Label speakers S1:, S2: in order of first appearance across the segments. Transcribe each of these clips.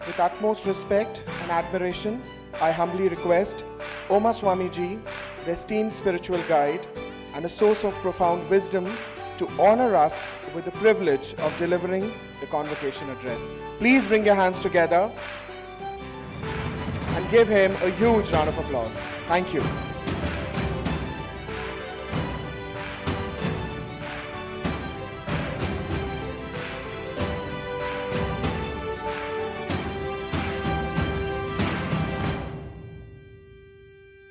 S1: With utmost respect and admiration, I humbly request Oma Swamiji, the esteemed spiritual guide and a source of profound wisdom, to honor us with the privilege of delivering the convocation address. Please bring your hands together and give him a huge round of applause. Thank you.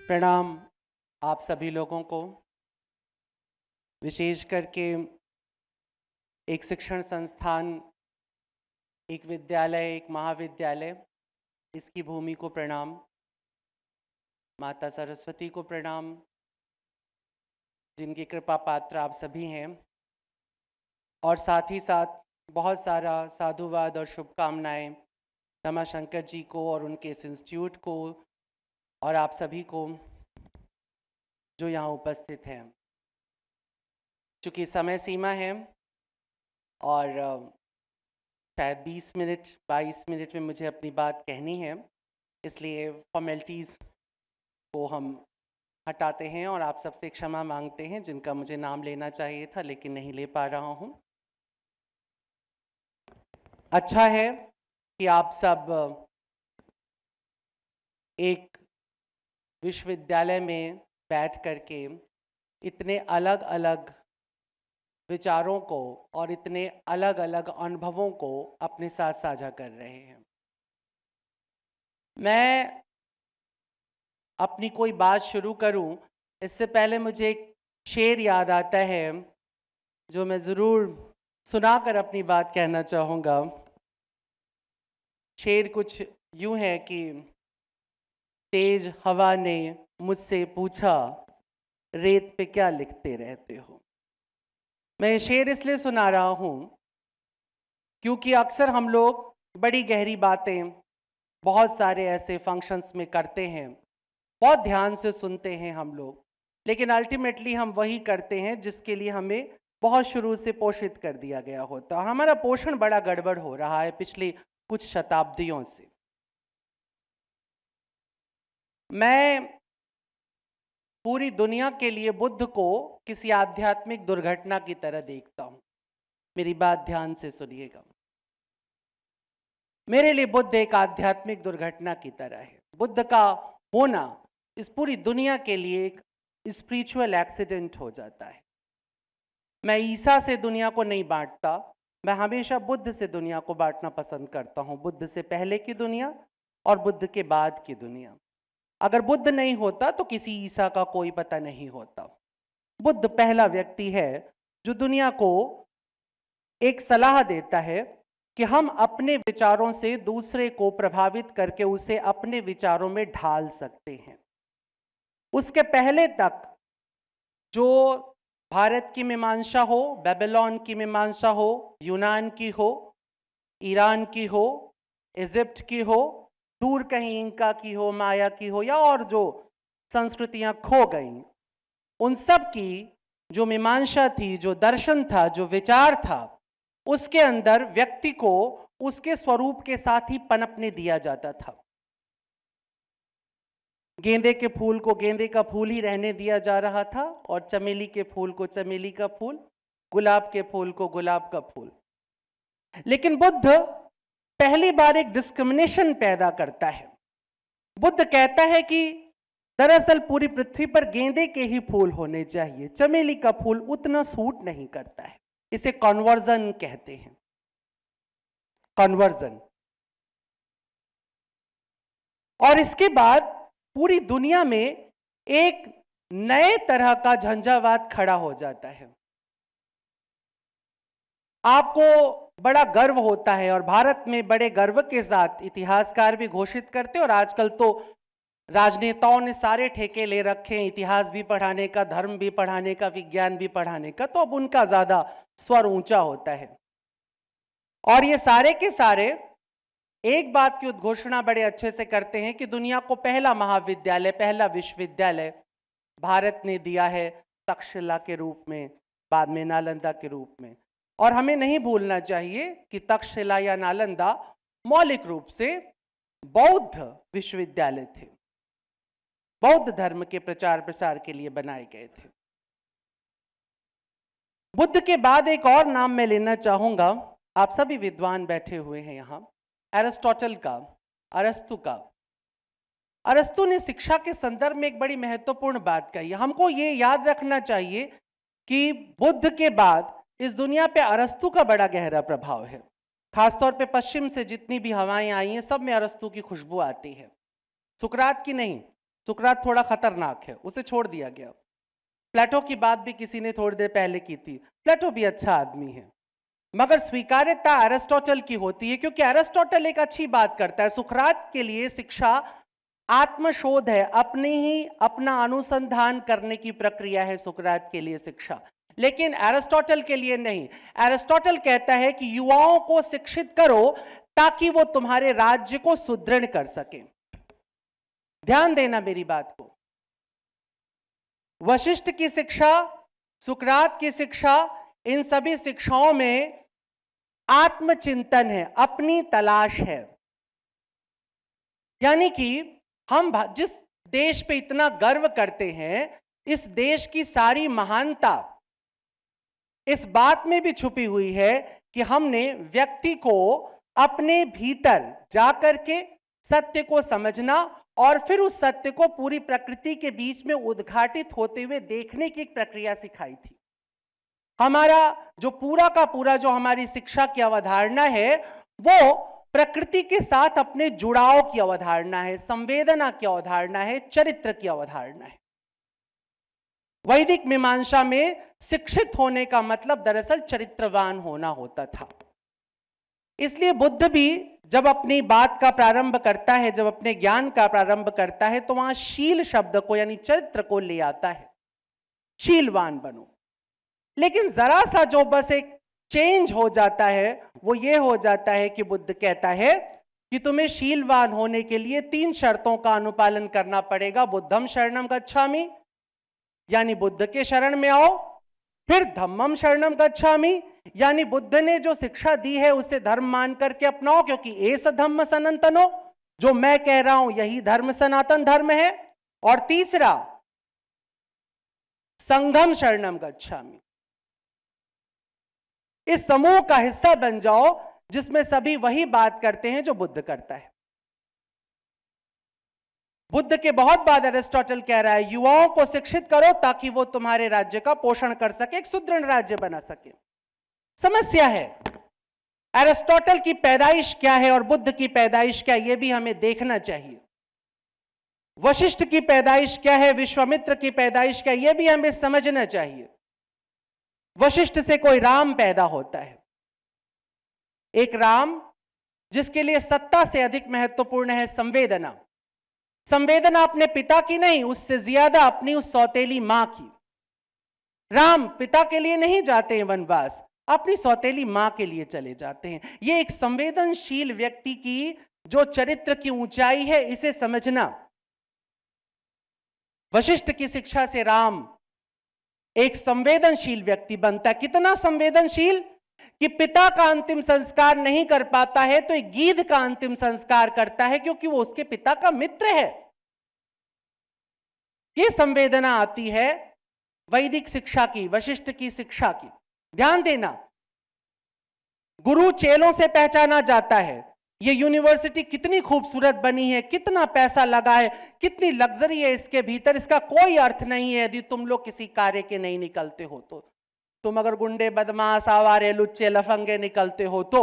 S2: प्रणाम आप सभी लोगों को, विशेष करके एक शिक्षण संस्थान, एक विद्यालय, एक महाविद्यालय, इसकी भूमि को प्रणाम, माता सरस्वती को प्रणाम, जिनकी कृपा पात्र आप सभी हैं, और साथ ही साथ बहुत सारा साधुवाद और शुभकामनाएं रमाशंकर जी को और उनके इस इंस्टीट्यूट को और आप सभी को जो यहाँ उपस्थित हैं। चूँकि समय सीमा है और शायद 20 मिनट 22 मिनट में मुझे अपनी बात कहनी है, इसलिए फॉर्मेलिटीज़ को हम हटाते हैं और आप सबसे क्षमा मांगते हैं जिनका मुझे नाम लेना चाहिए था लेकिन नहीं ले पा रहा हूँ। अच्छा है कि आप सब एक विश्वविद्यालय में बैठ करके इतने अलग अलग विचारों को और इतने अलग अलग अनुभवों को अपने साथ साझा कर रहे हैं। मैं अपनी कोई बात शुरू करूं इससे पहले मुझे एक शेर याद आता है जो मैं ज़रूर सुनाकर अपनी बात कहना चाहूँगा। शेर कुछ यूं है कि तेज हवा ने मुझसे पूछा, रेत पे क्या लिखते रहते हो। मैं ये शेर इसलिए सुना रहा हूँ क्योंकि अक्सर हम लोग बड़ी गहरी बातें बहुत सारे ऐसे फंक्शंस में करते हैं, बहुत ध्यान से सुनते हैं हम लोग, लेकिन अल्टीमेटली हम वही करते हैं जिसके लिए हमें बहुत शुरू से पोषित कर दिया गया होता है। हमारा पोषण बड़ा गड़बड़ हो रहा है पिछली कुछ शताब्दियों से। मैं पूरी दुनिया के लिए बुद्ध को किसी आध्यात्मिक दुर्घटना की तरह देखता हूँ। मेरी बात ध्यान से सुनिएगा। मेरे लिए बुद्ध एक आध्यात्मिक दुर्घटना की तरह है। बुद्ध का होना इस पूरी दुनिया के लिए एक स्पिरिचुअल एक्सीडेंट हो जाता है। मैं ईसा से दुनिया को नहीं बांटता, मैं हमेशा बुद्ध से दुनिया को बांटना पसंद करता हूँ। बुद्ध से पहले की दुनिया और बुद्ध के बाद की दुनिया। अगर बुद्ध नहीं होता तो किसी ईसा का कोई पता नहीं होता। बुद्ध पहला व्यक्ति है जो दुनिया को एक सलाह देता है कि हम अपने विचारों से दूसरे को प्रभावित करके उसे अपने विचारों में ढाल सकते हैं। उसके पहले तक जो भारत की मीमांसा हो, बेबीलोन की मीमांसा हो, यूनान की हो, ईरान की हो, इजिप्ट की हो, दूर कहीं इंका की हो, माया की हो, या और जो संस्कृतियां खो गईं, उन सब की जो मीमांसा थी, जो दर्शन था, जो विचार था, उसके अंदर व्यक्ति को उसके स्वरूप के साथ ही पनपने दिया जाता था। गेंदे के फूल को गेंदे का फूल ही रहने दिया जा रहा था और चमेली के फूल को चमेली का फूल, गुलाब के फूल को गुलाब का फूल। लेकिन बुद्ध पहली बार एक डिस्क्रिमिनेशन पैदा करता है। बुद्ध कहता है कि दरअसल पूरी पृथ्वी पर गेंदे के ही फूल होने चाहिए, चमेली का फूल उतना सूट नहीं करता है। इसे कन्वर्जन कहते हैं, कन्वर्जन। और इसके बाद पूरी दुनिया में एक नए तरह का झंझावात खड़ा हो जाता है। आपको बड़ा गर्व होता है और भारत में बड़े गर्व के साथ इतिहासकार भी घोषित करते हैं, और आजकल तो राजनेताओं ने सारे ठेके ले रखे हैं, इतिहास भी पढ़ाने का, धर्म भी पढ़ाने का, विज्ञान भी पढ़ाने का, तो अब उनका ज्यादा स्वर ऊंचा होता है। और ये सारे के सारे एक बात की उद्घोषणा बड़े अच्छे से करते हैं कि दुनिया को पहला महाविद्यालय, पहला विश्वविद्यालय भारत ने दिया है, तक्षशिला के रूप में, बाद में नालंदा के रूप में। और हमें नहीं भूलना चाहिए कि तक्षशिला या नालंदा मौलिक रूप से बौद्ध विश्वविद्यालय थे, बौद्ध धर्म के प्रचार प्रसार के लिए बनाए गए थे। बुद्ध के बाद एक और नाम मैं लेना चाहूंगा, आप सभी विद्वान बैठे हुए हैं यहां, एरिस्टोटल का, अरस्तु का। अरस्तु ने शिक्षा के संदर्भ में एक बड़ी महत्वपूर्ण बात कही। हमको ये याद रखना चाहिए कि बुद्ध के बाद इस दुनिया पे अरस्तु का बड़ा गहरा प्रभाव है। खासतौर पे पश्चिम से जितनी भी हवाएं आई हैं, सब में अरस्तु की खुशबू आती है, सुकरात की नहीं। सुकरात थोड़ा खतरनाक है, उसे छोड़ दिया गया। प्लेटो की बात भी किसी ने थोड़ी देर पहले की थी, प्लेटो भी अच्छा आदमी है, मगर स्वीकार्यता अरिस्टोटल की होती है, क्योंकि अरिस्टोटल एक अच्छी बात करता है। सुकरात के लिए शिक्षा आत्मशोध है, अपना अनुसंधान करने की प्रक्रिया है सुकरात के लिए शिक्षा, लेकिन एरिस्टोटल के लिए नहीं। एरिस्टोटल कहता है कि युवाओं को शिक्षित करो ताकि वो तुम्हारे राज्य को सुदृढ़ कर सके। ध्यान देना मेरी बात को। वशिष्ठ की शिक्षा, सुकरात की शिक्षा, इन सभी शिक्षाओं में आत्मचिंतन है, अपनी तलाश है। यानी कि हम जिस देश पे इतना गर्व करते हैं, इस देश की सारी महानता इस बात में भी छुपी हुई है कि हमने व्यक्ति को अपने भीतर जाकर के सत्य को समझना और फिर उस सत्य को पूरी प्रकृति के बीच में उद्घाटित होते हुए देखने की एक प्रक्रिया सिखाई थी। हमारा जो पूरा का पूरा जो हमारी शिक्षा की अवधारणा है, वो प्रकृति के साथ अपने जुड़ाव की अवधारणा है, संवेदना की अवधारणा है, चरित्र की अवधारणा है। वैदिक मीमांसा में शिक्षित होने का मतलब दरअसल चरित्रवान होना होता था। इसलिए बुद्ध भी जब अपनी बात का प्रारंभ करता है, जब अपने ज्ञान का प्रारंभ करता है, तो वहां शील शब्द को यानी चरित्र को ले आता है, शीलवान बनो। लेकिन जरा सा जो बस एक चेंज हो जाता है, वो ये हो जाता है कि बुद्ध कहता है कि तुम्हें शीलवान होने के लिए 3 शर्तों का अनुपालन करना पड़ेगा। बुद्धम शरणम गच्छामि, यानी बुद्ध के शरण में आओ। फिर धम्मम शरणम गच्छामि, यानी बुद्ध ने जो शिक्षा दी है उसे धर्म मान करके अपनाओ, क्योंकि एस धम्म सनातनो, जो मैं कह रहा हूं यही धर्म सनातन धर्म है। और तीसरा, संघम शरणम गच्छामि, इस समूह का हिस्सा बन जाओ जिसमें सभी वही बात करते हैं जो बुद्ध करता है। बुद्ध के बहुत बाद अरिस्टोटल कह रहा है युवाओं को शिक्षित करो ताकि वो तुम्हारे राज्य का पोषण कर सके, एक सुदृढ़ राज्य बना सके। समस्या है अरिस्टोटल की पैदाइश क्या है और बुद्ध की पैदाइश क्या है, यह भी हमें देखना चाहिए। वशिष्ठ की पैदाइश क्या है, विश्वामित्र की पैदाइश क्या है, यह भी हमें समझना चाहिए। वशिष्ठ से कोई राम पैदा होता है, एक राम जिसके लिए सत्ता से अधिक महत्वपूर्ण है संवेदना। संवेदना अपने पिता की नहीं, उससे ज्यादा अपनी उस सौतेली मां की। राम पिता के लिए नहीं जाते हैं वनवास, अपनी सौतेली मां के लिए चले जाते हैं। यह एक संवेदनशील व्यक्ति की जो चरित्र की ऊंचाई है, इसे समझना। वशिष्ठ की शिक्षा से राम एक संवेदनशील व्यक्ति बनता है। कितना संवेदनशील कि पिता का अंतिम संस्कार नहीं कर पाता है तो एक गीध का अंतिम संस्कार करता है, क्योंकि वो उसके पिता का मित्र है। ये संवेदना आती है वैदिक शिक्षा की, वशिष्ठ की शिक्षा की। ध्यान देना, गुरु चेलों से पहचाना जाता है। ये यूनिवर्सिटी कितनी खूबसूरत बनी है, कितना पैसा लगा है, कितनी लग्जरी है इसके भीतर, इसका कोई अर्थ नहीं है यदि तुम लोग किसी कार्य के नहीं निकलते हो तो। तुम अगर गुंडे, बदमाश, आवारे, लुच्चे, लफंगे निकलते हो तो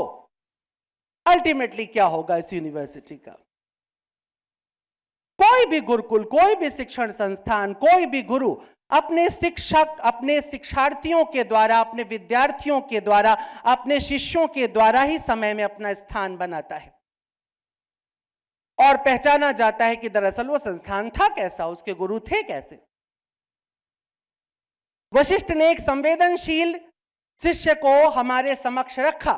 S2: अल्टीमेटली क्या होगा इस यूनिवर्सिटी का? कोई भी गुरुकुल, कोई भी शिक्षण संस्थान, कोई भी गुरु अपने शिक्षक, अपने शिक्षार्थियों के द्वारा, अपने विद्यार्थियों के द्वारा, अपने शिष्यों के द्वारा ही समय में अपना स्थान बनाता है और पहचाना जाता है कि दरअसल वो संस्थान था कैसा, उसके गुरु थे कैसे। वशिष्ठ ने एक संवेदनशील शिष्य को हमारे समक्ष रखा।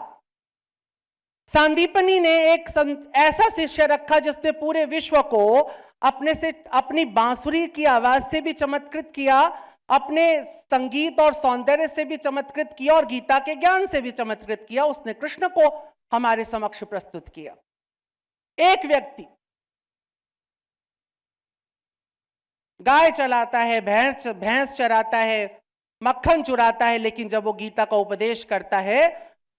S2: सांदीपनी ने एक ऐसा शिष्य रखा जिसने पूरे विश्व को अपनी बांसुरी की आवाज से भी चमत्कृत किया, अपने संगीत और सौंदर्य से भी चमत्कृत किया और गीता के ज्ञान से भी चमत्कृत किया। उसने कृष्ण को हमारे समक्ष प्रस्तुत किया। एक व्यक्ति गाय चलाता है, भैंस चराता है, मक्खन चुराता है, लेकिन जब वो गीता का उपदेश करता है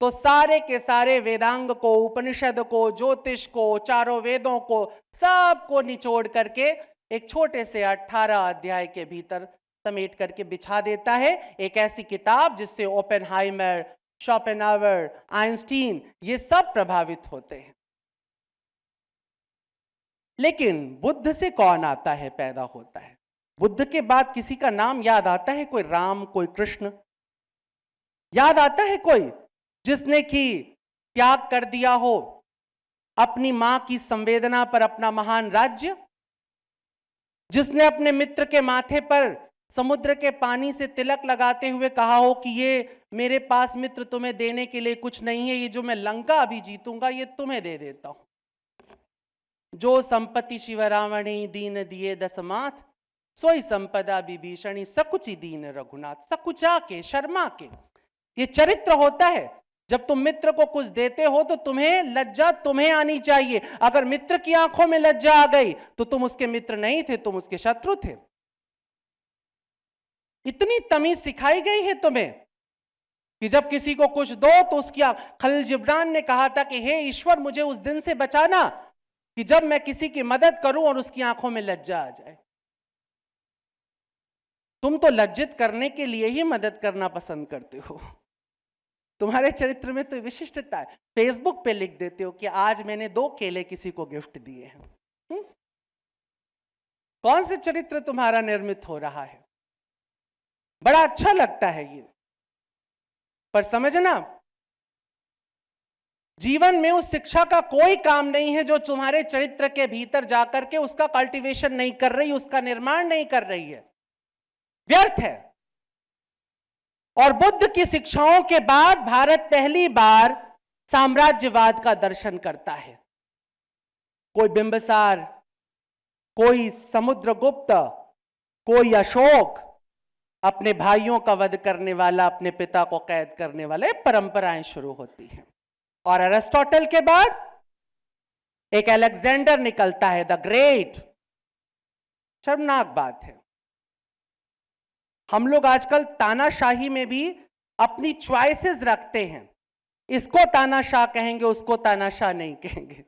S2: तो सारे के सारे वेदांग को, उपनिषद को, ज्योतिष को, चारों वेदों को, सबको निचोड़ करके एक छोटे से 18 अध्याय के भीतर समेट करके बिछा देता है। एक ऐसी किताब जिससे ओपेनहाइमर, शोपेनहावर, आइंस्टीन ये सब प्रभावित होते हैं। लेकिन बुद्ध से कौन आता है, पैदा होता है? बुद्ध के बाद किसी का नाम याद आता है? कोई राम, कोई कृष्ण याद आता है? कोई जिसने कि त्याग कर दिया हो अपनी मां की संवेदना पर अपना महान राज्य, जिसने अपने मित्र के माथे पर समुद्र के पानी से तिलक लगाते हुए कहा हो कि ये मेरे पास मित्र तुम्हें देने के लिए कुछ नहीं है, ये जो मैं लंका अभी जीतूंगा ये तुम्हें दे देता हूं। जो संपत्ति शिव रावणी दीन दिए दसमाथ, सोई संपदा विभीषणी सकुचि दीन रघुनाथ। सकुचा के, शर्मा के, ये चरित्र होता है। जब तुम मित्र को कुछ देते हो तो तुम्हें लज्जा तुम्हें आनी चाहिए। अगर मित्र की आंखों में लज्जा आ गई तो तुम उसके मित्र नहीं थे, तुम उसके शत्रु थे। इतनी तमीज सिखाई गई है तुम्हें कि जब किसी को कुछ दो तो उसकी खलील जिब्रान ने कहा था कि हे ईश्वर मुझे उस दिन से बचाना कि जब मैं किसी की मदद करूं और उसकी आंखों में लज्जा आ जाए। तुम तो लज्जित करने के लिए ही मदद करना पसंद करते हो। तुम्हारे चरित्र में तो विशिष्टता है। फेसबुक पे लिख देते हो कि आज मैंने 2 केले किसी को गिफ्ट दिए हैं। कौन से चरित्र तुम्हारा निर्मित हो रहा है? बड़ा अच्छा लगता है ये, पर समझना जीवन में उस शिक्षा का कोई काम नहीं है जो तुम्हारे चरित्र के भीतर जाकर के उसका कल्टीवेशन नहीं कर रही, उसका निर्माण नहीं कर रही है, व्यर्थ है। और बुद्ध की शिक्षाओं के बाद भारत पहली बार साम्राज्यवाद का दर्शन करता है। कोई बिंबिसार, कोई समुद्रगुप्त, कोई अशोक, अपने भाइयों का वध करने वाला, अपने पिता को कैद करने वाला, परंपराएं शुरू होती हैं। और अरिस्टोटल के बाद एक अलेक्जेंडर निकलता है, द ग्रेट। शर्मनाक बात है, हम लोग आजकल तानाशाही में भी अपनी चॉइसेस रखते हैं। इसको तानाशाह कहेंगे, उसको तानाशाह नहीं कहेंगे,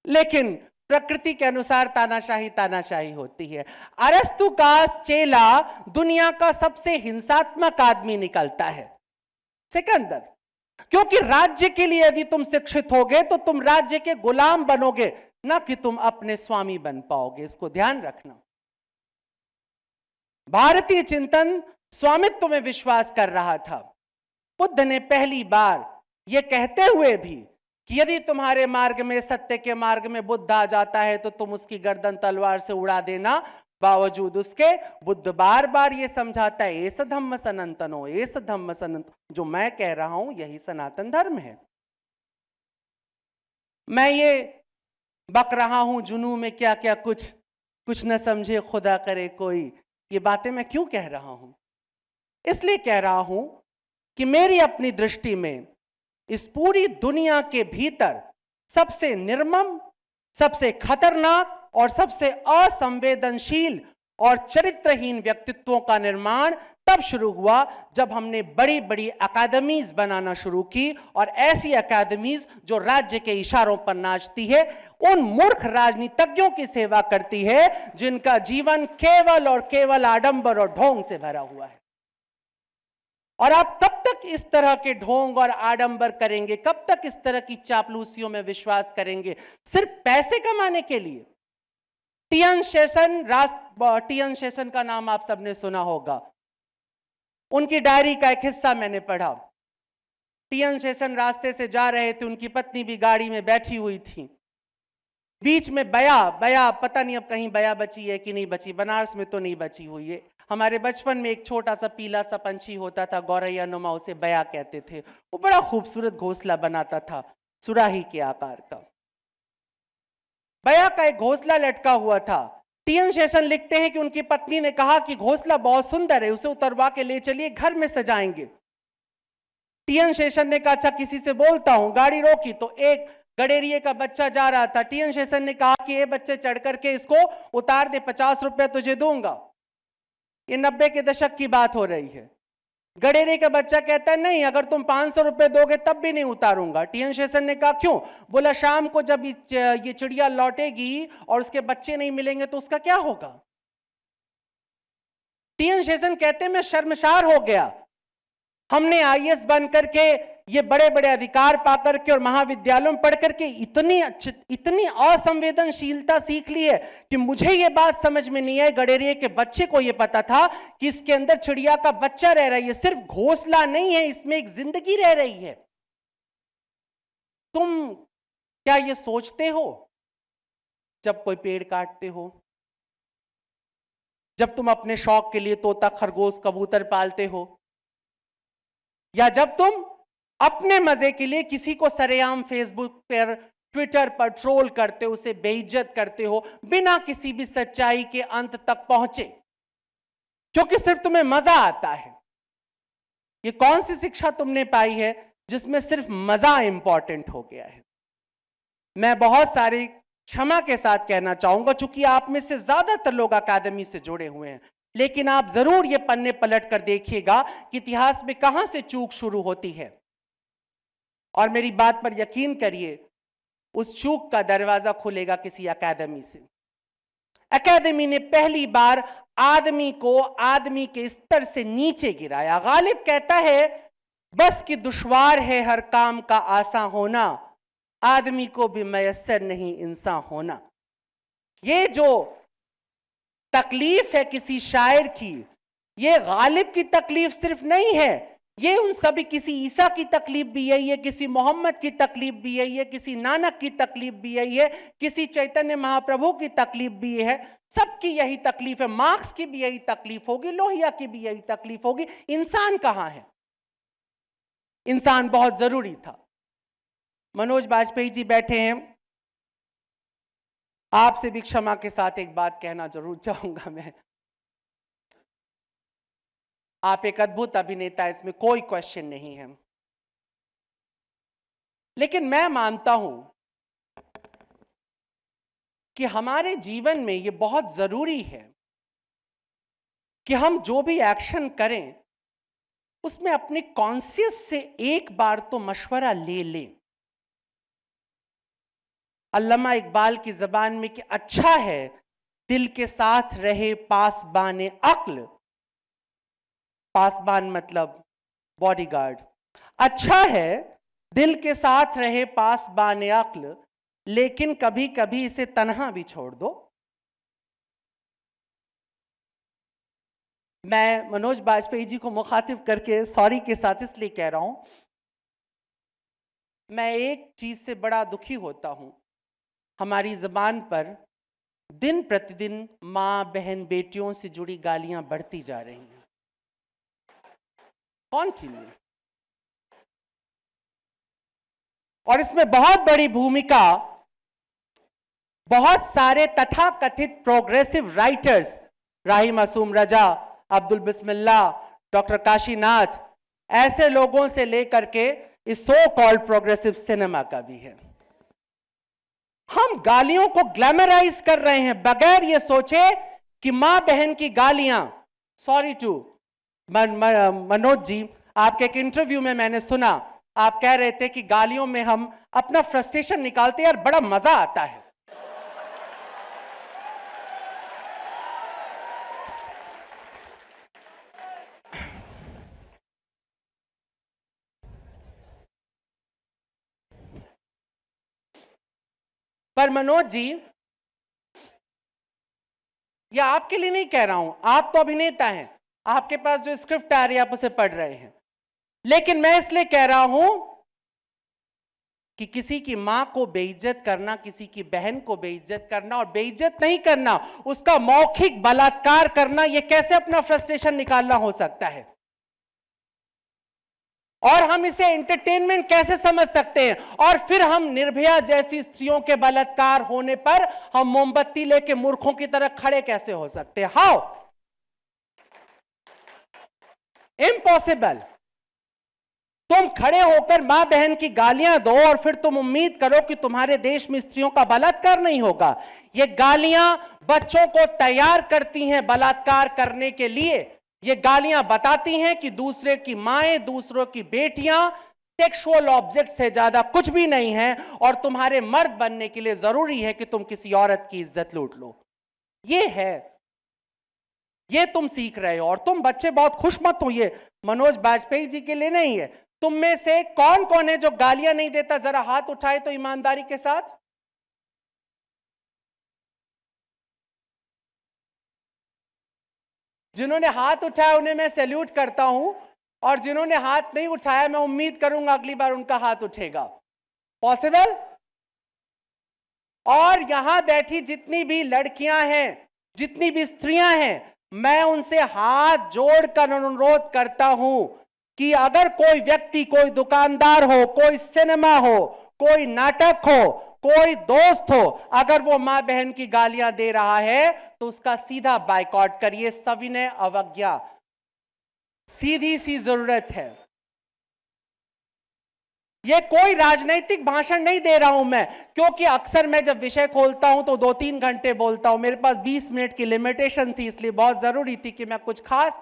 S2: लेकिन प्रकृति के अनुसार तानाशाही तानाशाही होती है। अरस्तु का चेला दुनिया का सबसे हिंसात्मक आदमी निकलता है, सिकंदर। क्योंकि राज्य के लिए यदि तुम शिक्षित होगे तो तुम राज्य के गुलाम बनोगे, ना कि तुम अपने स्वामी बन पाओगे। इसको ध्यान रखना। भारतीय चिंतन स्वामित्व में विश्वास कर रहा था। बुद्ध ने पहली बार यह कहते हुए भी कि यदि तुम्हारे मार्ग में, सत्य के मार्ग में बुद्ध आ जाता है तो तुम उसकी गर्दन तलवार से उड़ा देना। बावजूद उसके बुद्ध बार बार ये समझाता है, एस धम्म सनातनो, एस धम्म सनातन, जो मैं कह रहा हूं यही सनातन धर्म है। मैं ये बक रहा हूं जुनू में क्या क्या कुछ न समझे खुदा करे कोई, ये बातें मैं क्यों कह रहा हूं? इसलिए कह रहा हूं कि मेरी अपनी दृष्टि में इस पूरी दुनिया के भीतर सबसे निर्मम, सबसे खतरनाक और सबसे असंवेदनशील और चरित्रहीन व्यक्तित्वों का निर्माण तब शुरू हुआ जब हमने बड़ी बड़ी अकादमीज बनाना शुरू की। और ऐसी अकादमीज जो राज्य के इशारों पर नाचती है, उन मूर्ख राजनीतिज्ञों की सेवा करती है जिनका जीवन केवल और केवल आडंबर और ढोंग से भरा हुआ है। और आप कब तक इस तरह के ढोंग और आडंबर करेंगे? कब तक इस तरह की चापलूसियों में विश्वास करेंगे सिर्फ पैसे कमाने के लिए? टीएन शेषन का नाम आप सबने सुना होगा। उनकी डायरी का एक हिस्सा मैंने पढ़ा। टीएन शेषन रास्ते से जा रहे थे, उनकी पत्नी भी गाड़ी में बैठी हुई थी। बीच में बया पता नहीं अब कहीं बया बची है कि नहीं बची, बनारस में तो नहीं बची हुई है। हमारे बचपन में एक छोटा सा पीला सा पंछी होता था, गौरैया नुमा, उसे बया कहते थे। वो बड़ा खूबसूरत घोंसला बनाता था, सुराही के आकार का। बया का एक घोंसला लटका हुआ था। टीएन शेषन लिखते हैं कि उनकी पत्नी ने कहा कि घोंसला बहुत सुंदर है, उसे उतरवा के ले चलिए, घर में सजाएंगे। टीएन शेषन ने कहा अच्छा किसी से बोलता हूं। गाड़ी रोकी तो एक गडेरिए का बच्चा जा रहा था, टीएन शेषन ने कहा कि ये बच्चे चढ़ करके इसको उतार दे, 50 रुपए तुझे दूंगा। ये 90 के दशक की बात हो रही है। गडेरिए का बच्चा कहता है नहीं, अगर तुम 500 रुपए दोगे तब भी नहीं उतारूंगा। टीएन शेषन ने कहा क्यों? बोला शाम को जब ये चिड़िया लौटेगी और उसके बच्चे नहीं मिलेंगे तो उसका क्या होगा? टीएन शेषन कहते हैं मैं शर्मसार हो गया, हमने आईएएस बन करके ये बड़े बड़े अधिकार पा करके और महाविद्यालयों में पढ़ करके इतनी असंवेदनशीलता सीख ली है कि मुझे ये बात समझ में नहीं आई। गडेरिए के बच्चे को ये पता था कि इसके अंदर चिड़िया का बच्चा रह रहा है, ये सिर्फ घोंसला नहीं है, इसमें एक जिंदगी रह रही है। तुम क्या ये सोचते हो जब कोई पेड़ काटते हो? जब तुम अपने शौक के लिए तोता, खरगोश, कबूतर पालते हो, या जब तुम अपने मजे के लिए किसी को सरेआम फेसबुक पर, ट्विटर पर ट्रोल करते हो, उसे बेइज्जत करते हो बिना किसी भी सच्चाई के अंत तक पहुंचे, क्योंकि सिर्फ तुम्हें मजा आता है। ये कौन सी शिक्षा तुमने पाई है जिसमें सिर्फ मजा इंपॉर्टेंट हो गया है? मैं बहुत सारी क्षमा के साथ कहना चाहूंगा, चूंकि आप में से ज्यादातर लोग अकादमी से जुड़े हुए हैं, लेकिन आप जरूर ये पन्ने पलट कर देखिएगा कि इतिहास में कहां से चूक शुरू होती है। और मेरी बात पर यकीन करिए, उस चूक का दरवाजा खुलेगा किसी अकादमी से। अकादमी ने पहली बार आदमी को आदमी के स्तर से नीचे गिराया। गालिब कहता है बस कि दुश्वार है हर काम का आसान होना, आदमी को भी मयस्सर नहीं इंसान होना। ये जो तकलीफ है किसी शायर की, ये गालिब की तकलीफ सिर्फ नहीं है, ये उन सभी, किसी ईसा की तकलीफ भी यही है, किसी मोहम्मद की तकलीफ भी यही है, किसी नानक की तकलीफ भी यही है, किसी चैतन्य महाप्रभु की तकलीफ भी है। सबकी यही तकलीफ है। मार्क्स की भी यही तकलीफ होगी, लोहिया की भी यही तकलीफ होगी। इंसान कहां है? इंसान बहुत जरूरी था। मनोज बाजपेयी जी बैठे हैं, आपसे भी क्षमा के साथ एक बात कहना जरूर चाहूंगा मैं। आप एक अद्भुत अभिनेता, इसमें कोई क्वेश्चन नहीं है, लेकिन मैं मानता हूं कि हमारे जीवन में यह बहुत जरूरी है कि हम जो भी एक्शन करें उसमें अपने कॉन्शियस से एक बार तो मशवरा ले लें। अल्लामा इकबाल की जबान में कि अच्छा है दिल के साथ रहे पासबान अक्ल, पासबान मतलब बॉडीगार्ड, अच्छा है दिल के साथ रहे पासबान अक्ल, लेकिन कभी कभी इसे तन्हा भी छोड़ दो। मैं मनोज बाजपेयी जी को मुखातिब करके सॉरी के साथ इसलिए कह रहा हूं, मैं एक चीज से बड़ा दुखी होता हूं, हमारी जबान पर दिन प्रतिदिन मां, बहन, बेटियों से जुड़ी गालियां बढ़ती जा रही हैं। कॉन्टिन्यू। और इसमें बहुत बड़ी भूमिका बहुत सारे तथाकथित प्रोग्रेसिव राइटर्स, राही मासूम रजा, अब्दुल बिस्मिल्लाह, डॉक्टर काशीनाथ, ऐसे लोगों से लेकर के इस सो कॉल्ड प्रोग्रेसिव सिनेमा का भी है। हम गालियों को ग्लैमराइज कर रहे हैं बगैर ये सोचे कि मां बहन की गालियां, सॉरी टू मनोज जी, आपके एक इंटरव्यू में मैंने सुना, आप कह रहे थे कि गालियों में हम अपना फ्रस्ट्रेशन निकालते हैं और बड़ा मजा आता है। पर मनोज जी, यह आपके लिए नहीं कह रहा हूं, आप तो अभिनेता हैं, आपके पास जो स्क्रिप्ट आ रही है आप उसे पढ़ रहे हैं, लेकिन मैं इसलिए कह रहा हूं कि किसी की मां को बेइज्जत करना, किसी की बहन को बेइज्जत करना, और बेइज्जत नहीं करना, उसका मौखिक बलात्कार करना, यह कैसे अपना फ्रस्ट्रेशन निकालना हो सकता है? और हम इसे एंटरटेनमेंट कैसे समझ सकते हैं? और फिर हम निर्भया जैसी स्त्रियों के बलात्कार होने पर हम मोमबत्ती लेके मूर्खों की तरह खड़े कैसे हो सकते हैं? हाउ? इम्पॉसिबल। तुम खड़े होकर मां बहन की गालियां दो और फिर तुम उम्मीद करो कि तुम्हारे देश में स्त्रियों का बलात्कार नहीं होगा। ये गालियां बच्चों को तैयार करती हैं बलात्कार करने के लिए। ये गालियां बताती हैं कि दूसरे की माएं, दूसरों की बेटियां सेक्सुअल ऑब्जेक्ट से ज्यादा कुछ भी नहीं है और तुम्हारे मर्द बनने के लिए जरूरी है कि तुम किसी औरत की इज्जत लूट लो। ये है, ये तुम सीख रहे हो। और तुम बच्चे बहुत खुश मत हो, ये मनोज बाजपेयी जी के लिए नहीं है। तुम में से कौन कौन है जो गालियां नहीं देता? जरा हाथ उठाए तो ईमानदारी के साथ। जिन्होंने हाथ उठाया उन्हें मैं सैल्यूट करता हूं, और जिन्होंने हाथ नहीं उठाया मैं उम्मीद करूंगा अगली बार उनका हाथ उठेगा। पॉसिबल? और यहां बैठी जितनी भी लड़कियां हैं, जितनी भी स्त्रियां हैं, मैं उनसे हाथ जोड़कर अनुरोध करता हूं कि अगर कोई व्यक्ति, कोई दुकानदार हो, कोई सिनेमा हो, कोई नाटक हो, कोई दोस्त हो, अगर वो मां बहन की गालियां दे रहा है तो उसका सीधा बायकॉट करिए। सविनय अवज्ञा, सीधी सी जरूरत है। ये कोई राजनीतिक भाषण नहीं दे रहा हूं मैं, क्योंकि अक्सर मैं जब विषय खोलता हूं तो 2-3 घंटे बोलता हूं। मेरे पास 20 मिनट की लिमिटेशन थी, इसलिए बहुत जरूरी थी कि मैं कुछ खास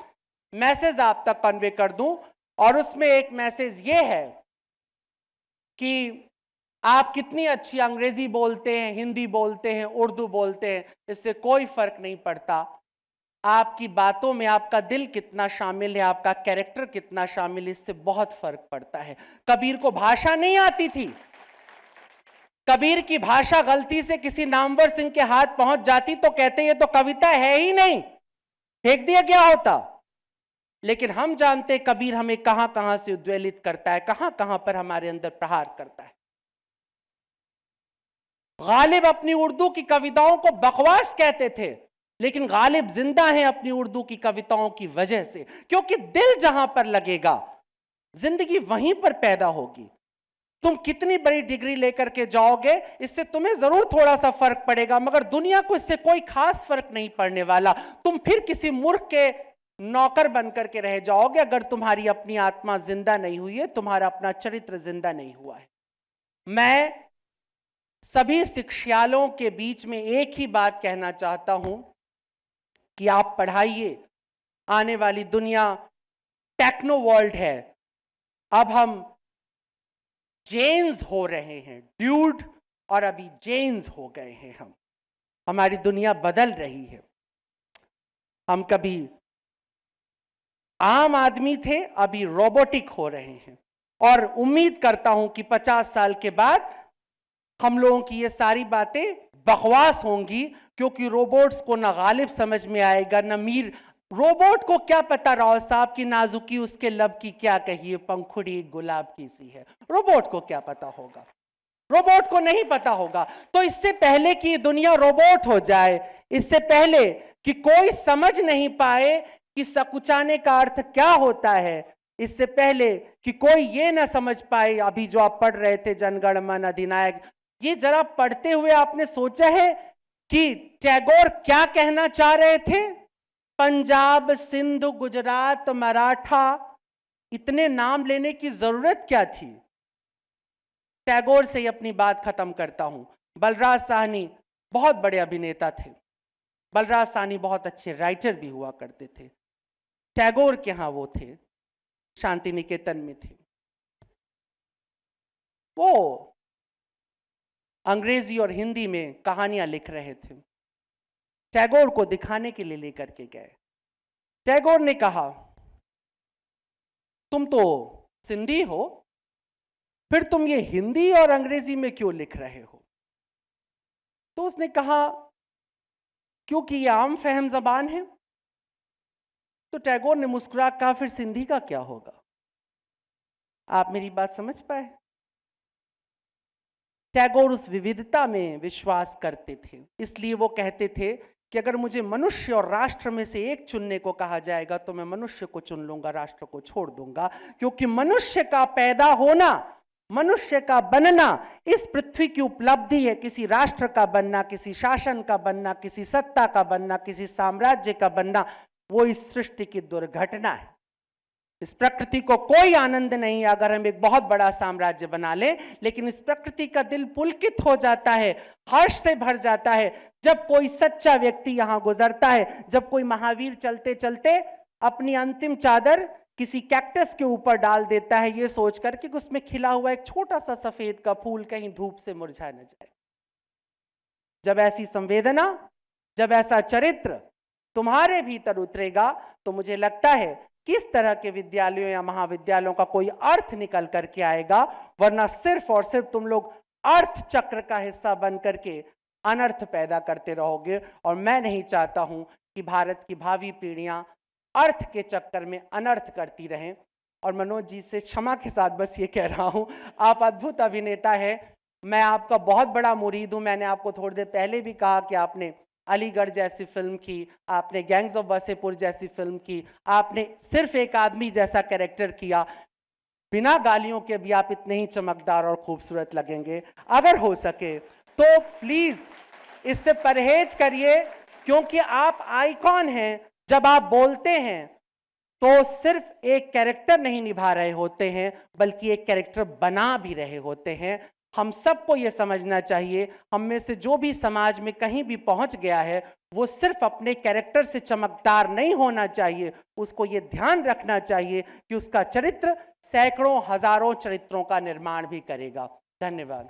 S2: मैसेज आप तक कन्वे कर दूं। और उसमें एक मैसेज ये है कि आप कितनी अच्छी अंग्रेजी बोलते हैं, हिंदी बोलते हैं, उर्दू बोलते हैं, इससे कोई फर्क नहीं पड़ता। आपकी बातों में आपका दिल कितना शामिल है, आपका कैरेक्टर कितना शामिल है, इससे बहुत फर्क पड़ता है। कबीर को भाषा नहीं आती थी। कबीर की भाषा गलती से किसी नामवर सिंह के हाथ पहुंच जाती तो कहते ये तो कविता है ही नहीं, फेंक दिया गया होता। लेकिन हम जानते कबीर हमें कहां कहां से उद्वेलित करता है, कहां कहां पर हमारे अंदर प्रहार करता है। गालिब अपनी उर्दू की कविताओं को बकवास कहते थे, लेकिन गालिब जिंदा हैं अपनी उर्दू की कविताओं की वजह से, क्योंकि दिल जहां पर लगेगा जिंदगी वहीं पर पैदा होगी। तुम कितनी बड़ी डिग्री लेकर के जाओगे, इससे तुम्हें जरूर थोड़ा सा फर्क पड़ेगा, मगर दुनिया को इससे कोई खास फर्क नहीं पड़ने वाला। तुम फिर किसी मूर्ख के नौकर बनकर के रह जाओगे अगर तुम्हारी अपनी आत्मा जिंदा नहीं हुई है, तुम्हारा अपना चरित्र जिंदा नहीं हुआ है। मैं सभी शिक्षालयों के बीच में एक ही बात कहना चाहता हूं कि आप पढ़ाइए। आने वाली दुनिया टेक्नो वर्ल्ड है। अब हम जेन्स हो रहे हैं, ड्यूड, और अभी जेन्स हो गए हैं हम। हमारी दुनिया बदल रही है। हम कभी आम आदमी थे, अभी रोबोटिक हो रहे हैं। और उम्मीद करता हूं कि 50 साल के बाद हम लोगों की ये सारी बातें बकवास होंगी, क्योंकि रोबोट्स को ना गालिब समझ में आएगा ना मीर। रोबोट को क्या पता राव साहब की नाजुकी उसके लब की क्या कही है, पंखुड़ी गुलाब की सी है। रोबोट को क्या पता होगा? रोबोट को नहीं पता होगा। तो इससे पहले कि दुनिया रोबोट हो जाए, इससे पहले कि कोई समझ नहीं पाए कि सकुचाने का अर्थ क्या होता है, इससे पहले कि कोई ये ना समझ पाए, अभी जो आप पढ़ रहे थे जनगण मन अधिनायक, ये जरा पढ़ते हुए आपने सोचा है कि टैगोर क्या कहना चाह रहे थे? पंजाब, सिंध, गुजरात, मराठा, इतने नाम लेने की जरूरत क्या थी? टैगोर से ही अपनी बात खत्म करता हूं। बलराज साहनी बहुत बड़े अभिनेता थे। बलराज साहनी बहुत अच्छे राइटर भी हुआ करते थे। टैगोर के यहां वो थे, शांति निकेतन में थे। वो अंग्रेजी और हिंदी में कहानियां लिख रहे थे। टैगोर को दिखाने के लिए लेकर के गए। टैगोर ने कहा, तुम तो सिंधी हो, फिर तुम ये हिंदी और अंग्रेजी में क्यों लिख रहे हो? तो उसने कहा, क्योंकि ये आम फहम जबान है। तो टैगोर ने मुस्कुरा कहा, फिर सिंधी का क्या होगा? आप मेरी बात समझ पाए? टैगोर उस विविधता में विश्वास करते थे, इसलिए वो कहते थे कि अगर मुझे मनुष्य और राष्ट्र में से एक चुनने को कहा जाएगा तो मैं मनुष्य को चुन लूंगा, राष्ट्र को छोड़ दूंगा। क्योंकि मनुष्य का पैदा होना, मनुष्य का बनना इस पृथ्वी की उपलब्धि है। किसी राष्ट्र का बनना, किसी शासन का बनना, किसी सत्ता का बनना, किसी साम्राज्य का बनना, वो इस सृष्टि की दुर्घटना है। इस प्रकृति को कोई आनंद नहीं है अगर हम एक बहुत बड़ा साम्राज्य बना लें, लेकिन इस प्रकृति का दिल पुलकित हो जाता है, हर्ष से भर जाता है जब कोई सच्चा व्यक्ति यहां गुजरता है, जब कोई महावीर चलते चलते अपनी अंतिम चादर किसी कैक्टस के ऊपर डाल देता है, ये सोचकर कि उसमें खिला हुआ एक छोटा सा सफेद का फूल कहीं धूप से मुरझा न जाए। जब ऐसी संवेदना, जब ऐसा चरित्र तुम्हारे भीतर उतरेगा तो मुझे लगता है कि इस तरह के विद्यालयों या महाविद्यालयों का कोई अर्थ निकल करके आएगा, वरना सिर्फ और सिर्फ तुम लोग अर्थ चक्र का हिस्सा बन करके अनर्थ पैदा करते रहोगे। और मैं नहीं चाहता हूं कि भारत की भावी पीढ़ियां अर्थ के चक्कर में अनर्थ करती रहें। और मनोज जी से क्षमा के साथ बस ये कह रहा हूं, आप अद्भुत अभिनेता है, मैं आपका बहुत बड़ा मुरीद हूं। मैंने आपको थोड़ी देर पहले भी कहा कि आपने अलीगढ़ जैसी फिल्म की, आपने गैंग्स ऑफ वासेपुर जैसी फिल्म की, आपने सिर्फ एक आदमी जैसा कैरेक्टर किया। बिना गालियों के भी आप इतने ही चमकदार और खूबसूरत लगेंगे। अगर हो सके तो प्लीज इससे परहेज करिए, क्योंकि आप आइकॉन हैं। जब आप बोलते हैं तो सिर्फ एक कैरेक्टर नहीं निभा रहे होते हैं, बल्कि एक कैरेक्टर बना भी रहे होते हैं। हम सबको ये समझना चाहिए, हम में से जो भी समाज में कहीं भी पहुंच गया है, वो सिर्फ अपने कैरेक्टर से चमकदार नहीं होना चाहिए, उसको ये ध्यान रखना चाहिए कि उसका चरित्र सैकड़ों हजारों चरित्रों का निर्माण भी करेगा। धन्यवाद।